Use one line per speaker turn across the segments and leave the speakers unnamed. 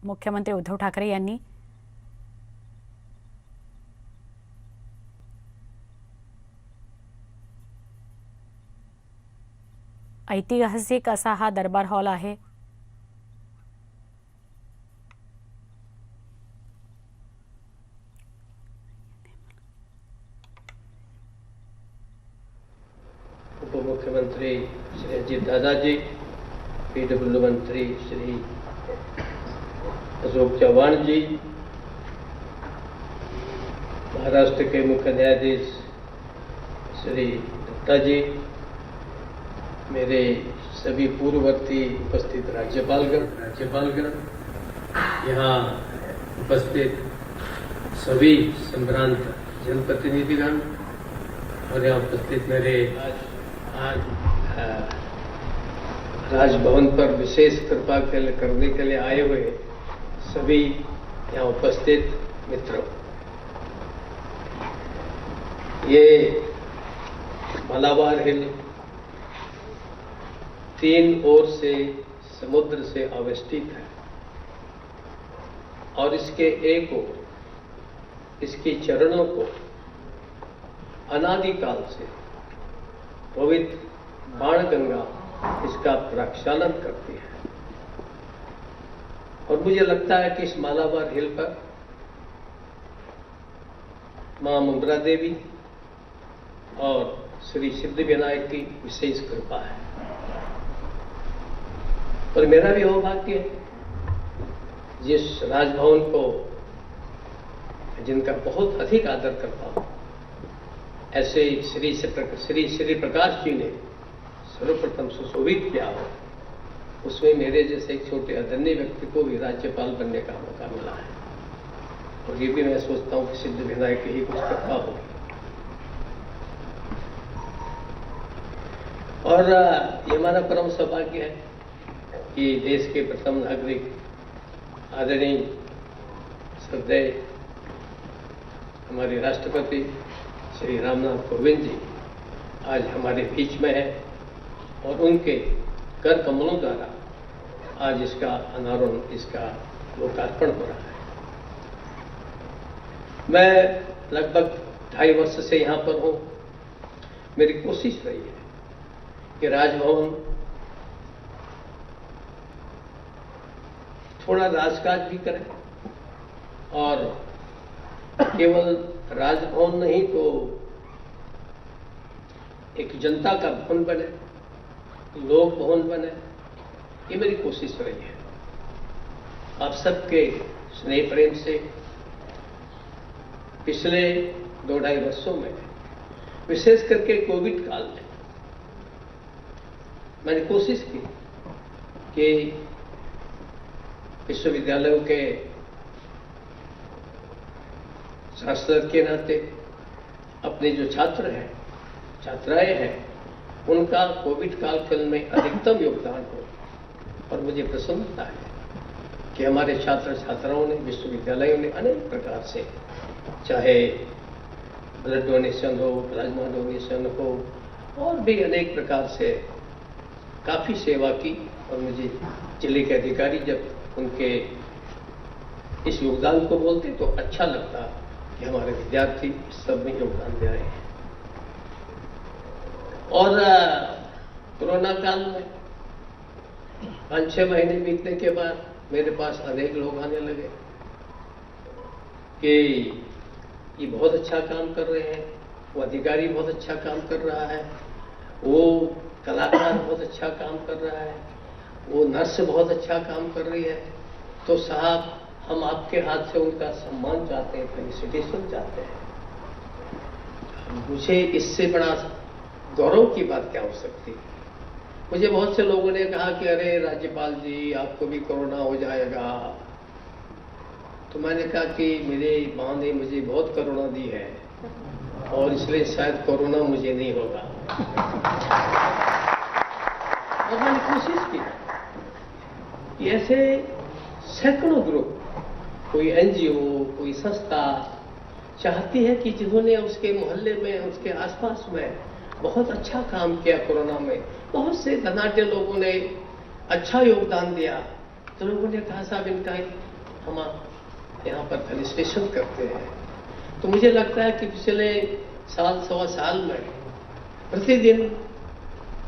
मुख्यमंत्री उद्धव ठाकरे यांनी ऐतिहासिक असा हा दरबार हॉल आहे।
उपमुख्यमंत्री श्री अजीत दादाजी, पीडब्ल्यू मंत्री श्री अशोक चव्हाण जी, महाराष्ट्र के मुख्य न्यायाधीश श्री दत्ता जी, मेरे सभी पूर्ववर्ती उपस्थित राज्यपालगण, यहाँ उपस्थित सभी संभ्रांत जनप्रतिनिधिगण और यहाँ उपस्थित मेरे आज राजभवन पर विशेष कृपा करने के लिए आए हुए सभी यहाँ उपस्थित मित्रों, ये मलाबार हिल 3 ओर से समुद्र से आवेष्टित है और इसके एक ओर इसकी चरणों को अनादिकाल से पवित्र बाणगंगा इसका प्रक्षालन करती है। और मुझे लगता है कि इस मालाबार हिल पर मां मुंद्रा देवी और श्री सिद्धिविनायक की विशेष कृपा है। और मेरा भी सौभाग्य है जिस राजभवन को जिनका बहुत अधिक आदर करता हूं, ऐसे श्री प्रकाश जी ने सर्वप्रथम सुशोभित किया हो, उसमें मेरे जैसे एक छोटे आदरणीय व्यक्ति को भी राज्यपाल बनने का मौका मिला है। और ये भी मैं सोचता हूं कि सिद्धिविनायक की ही कुछ कृपा होगी। और ये हमारा परम सौभाग्य है कि देश के प्रथम नागरिक आदरणीय श्रद्धेय हमारे राष्ट्रपति श्री रामनाथ कोविंद जी आज हमारे बीच में है और उनके कर कमलों द्वारा आज इसका अनावरण, इसका लोकार्पण हो रहा है। मैं लगभग 2.5 वर्ष से यहाँ पर हूँ। मेरी कोशिश रही है कि राजभवन थोड़ा राजकाज भी करें और केवल राजभवन नहीं तो एक जनता का भवन बने, लोक भवन बने, ये मेरी कोशिश रही है। आप सबके स्नेह प्रेम से पिछले 2-2.5 वर्षों में, विशेष करके कोविड काल में, मैंने कोशिश की कि विश्वविद्यालयों के सांसद के नाते अपने जो छात्र हैं, छात्राएं हैं, उनका कोविड कालखंड में अधिकतम योगदान हो। और मुझे प्रसन्नता है कि हमारे छात्र छात्राओं ने, विश्वविद्यालयों ने अनेक प्रकार से, चाहे ब्लड डोनेशन हो, प्लाज्मा डोनेशन हो, और भी अनेक प्रकार से काफी सेवा की। और मुझे जिले के अधिकारी जब उनके इस योगदान को बोलते तो अच्छा लगता कि हमारे विद्यार्थी सब में योगदान दे रहे हैं। और कोरोना काल में 5-6 महीने बीतने के बाद मेरे पास अनेक लोग आने लगे कि ये बहुत अच्छा काम कर रहे हैं, वो अधिकारी बहुत अच्छा काम कर रहा है, वो कलाकार बहुत अच्छा काम कर रहा है, वो नर्स बहुत अच्छा काम कर रही है। तो साहब, हम आपके हाथ से उनका सम्मान चाहते हैं, फेलिसिटेशन चाहते हैं। मुझे इससे बड़ा गौरव की बात क्या हो सकती है। मुझे बहुत से लोगों ने कहा कि अरे राज्यपाल जी, आपको भी कोरोना हो जाएगा। तो मैंने कहा कि मेरे माँ ने मुझे बहुत करुणा दी है और इसलिए शायद कोरोना मुझे नहीं होगा। और मैंने कोशिश की कि ऐसे सैकड़ों ग्रुप, कोई एनजीओ, कोई संस्था चाहती है कि जिन्होंने उसके मोहल्ले में, उसके आसपास में बहुत अच्छा काम किया कोरोना में, बहुत से धनाढ्य लोगों ने अच्छा योगदान दिया, तो लोगों ने कहा साहब इनका हम यहाँ पर फेलिसिटेशन करते हैं। तो मुझे लगता है कि पिछले साल सवा साल में प्रतिदिन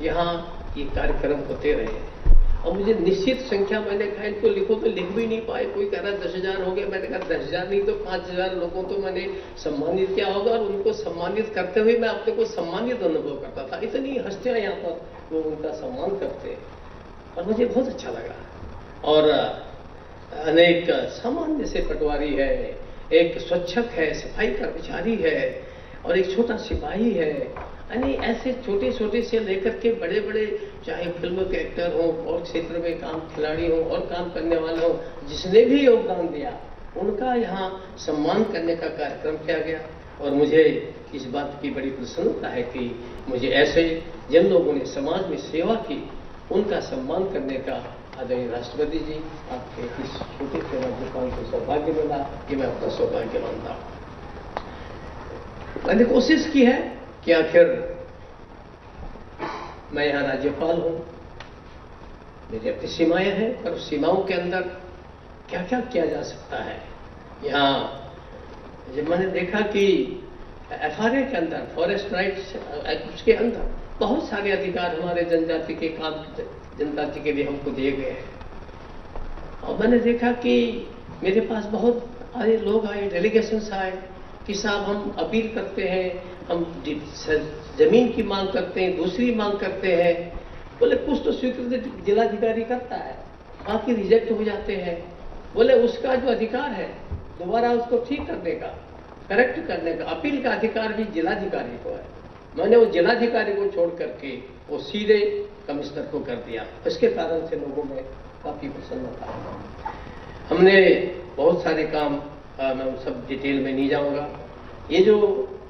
यहाँ ये कार्यक्रम होते रहे और मुझे निश्चित संख्या, मैंने कहा इनको लिखो तो लिख भी नहीं पाए। कोई कह रहा 10,000 हो गए, मैंने कहा 10,000 नहीं तो 5,000 लोगों तो मैंने सम्मानित किया होगा और उनको सम्मानित करते हुए मैं अपने को सम्मानित अनुभव करता था। इतनी हस्तियां यहाँ पर लोग उनका सम्मान करते हैं और मुझे बहुत अच्छा लगा। और अनेक सामान्य से पटवारी है, एक स्वच्छक है, सफाई कर्मचारी है और एक छोटा सिपाही है, यानी ऐसे छोटे छोटे से लेकर के बड़े बड़े, चाहे फिल्म के एक्टर हो और क्षेत्र में काम खिलाड़ी हो और काम करने वाले हो, जिसने भी योगदान दिया उनका यहाँ सम्मान करने का कार्यक्रम किया गया। और मुझे इस बात की बड़ी प्रसन्नता है कि मुझे ऐसे जिन लोगों ने समाज में सेवा की उनका सम्मान करने का आदरणीय राष्ट्रपति जी आपके इस छोटे से राज्यपाल को सौभाग्य मिला। ये मैं अपना सौभाग्य मानता हूँ। मैंने कोशिश की है कि आखिर मैं यहाँ राज्यपाल हूं, मेरी अपनी सीमाएं हैं, पर उस सीमाओं के अंदर क्या क्या किया जा सकता है। यहाँ जब मैंने देखा कि FRA के अंदर, फॉरेस्ट राइट्स एक्ट के अंदर बहुत सारे अधिकार हमारे जनजाति के काम, जनजाति के लिए हमको दिए गए हैं और मैंने देखा कि मेरे पास बहुत सारे लोग आए, डेलीगेशंस आए कि साहब हम अपील करते हैं, हम जमीन की मांग करते हैं, दूसरी मांग करते हैं। बोले कुछ तो स्वीकृत जिलाधिकारी करता है, बाकी रिजेक्ट हो जाते हैं। बोले उसका जो अधिकार है दोबारा उसको ठीक करने का, करेक्ट करने का, अपील का अधिकार भी जिलाधिकारी को है। मैंने वो जिलाधिकारी को छोड़ करके वो सीधे कमिश्नर को कर दिया। इसके कारण से लोगों में काफी प्रसन्नता है। हमने बहुत सारे काम, मैं उन सब डिटेल में नहीं जाऊंगा। ये जो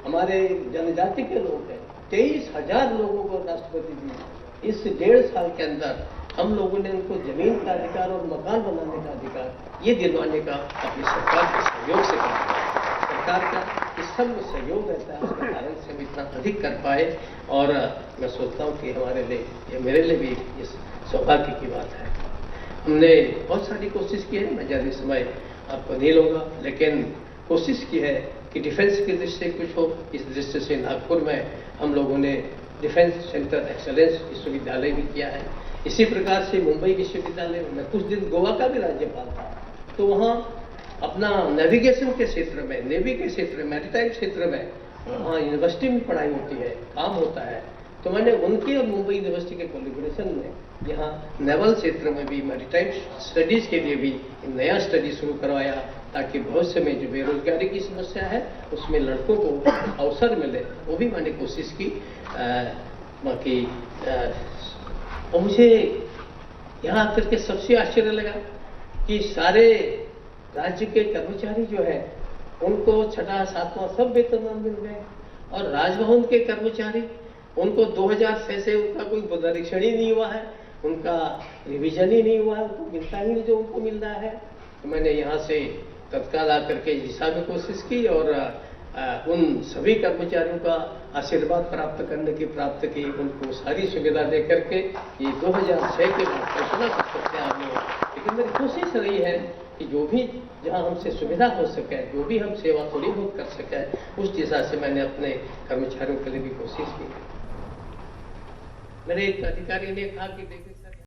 हमारे जनजाति के लोग हैं, 23,000 लोगों को राष्ट्रपति जी इस 1.5 साल के अंदर हम लोगों ने उनको जमीन का अधिकार और मकान बनाने का अधिकार ये दिलवाने का अपनी सरकार के सहयोग से कहा। सरकार का इस सब में सहयोग रहता है, उसके कारण से हम इतना अधिक कर पाए और मैं सोचता हूँ कि हमारे लिए, ये मेरे लिए भी इस सौभाग्य की बात है। हमने बहुत सारी कोशिश की है, मैं ज़्यादा समय आपको नहीं लूँगा, लेकिन कोशिश की है कि डिफेंस की दृष्टि से कुछ हो। इस दृष्टि से नागपुर में हम लोगों ने डिफेंस सेंटर एक्सेलेंस विश्वविद्यालय भी किया है। इसी प्रकार से मुंबई विश्वविद्यालय में, मैं कुछ दिन गोवा का भी राज्यपाल था, तो वहाँ अपना नेविगेशन के क्षेत्र में, नेवी के क्षेत्र में, मैरीटाइम क्षेत्र में, वहाँ यूनिवर्सिटी में पढ़ाई होती है, काम होता है। तो मैंने उनकी और मुंबई यूनिवर्सिटी के कोलिब्रेशन में यहाँ नेवल क्षेत्र में भी मैरीटाइम स्टडीज के लिए भी नया स्टडी शुरू करवाया, ताकि भविष्य में जो बेरोजगारी की समस्या है उसमें लड़कों को अवसर मिले, वो भी मैंने कोशिश की। बाकी और मुझे यहाँ आकर के सबसे आश्चर्य लगा कि सारे राज्य के कर्मचारी जो है उनको 6वां 7वां सब वेतनमान मिल गए और राजभवन के कर्मचारी उनको 2006 से उनका कोई पुनरीक्षण ही नहीं हुआ है, उनका रिवीजन ही नहीं हुआ है, उनको मिलता ही नहीं जो उनको मिल रहा है। तो मैंने यहाँ से तत्काल आकर के दिशा में कोशिश की और उन सभी कर्मचारियों का आशीर्वाद प्राप्त की, उनको सारी सुविधा दे करके ये 2006 के बाद घोषणा कर सकते हैं आप लोग। लेकिन मेरी कोशिश रही है कि जो भी जहाँ हमसे सुविधा हो सके, जो भी हम सेवा थोड़ी बहुत कर सके, उस दिशा से मैंने अपने कर्मचारियों के लिए भी कोशिश की। मेरे एक अधिकारी ने कहा कि देखो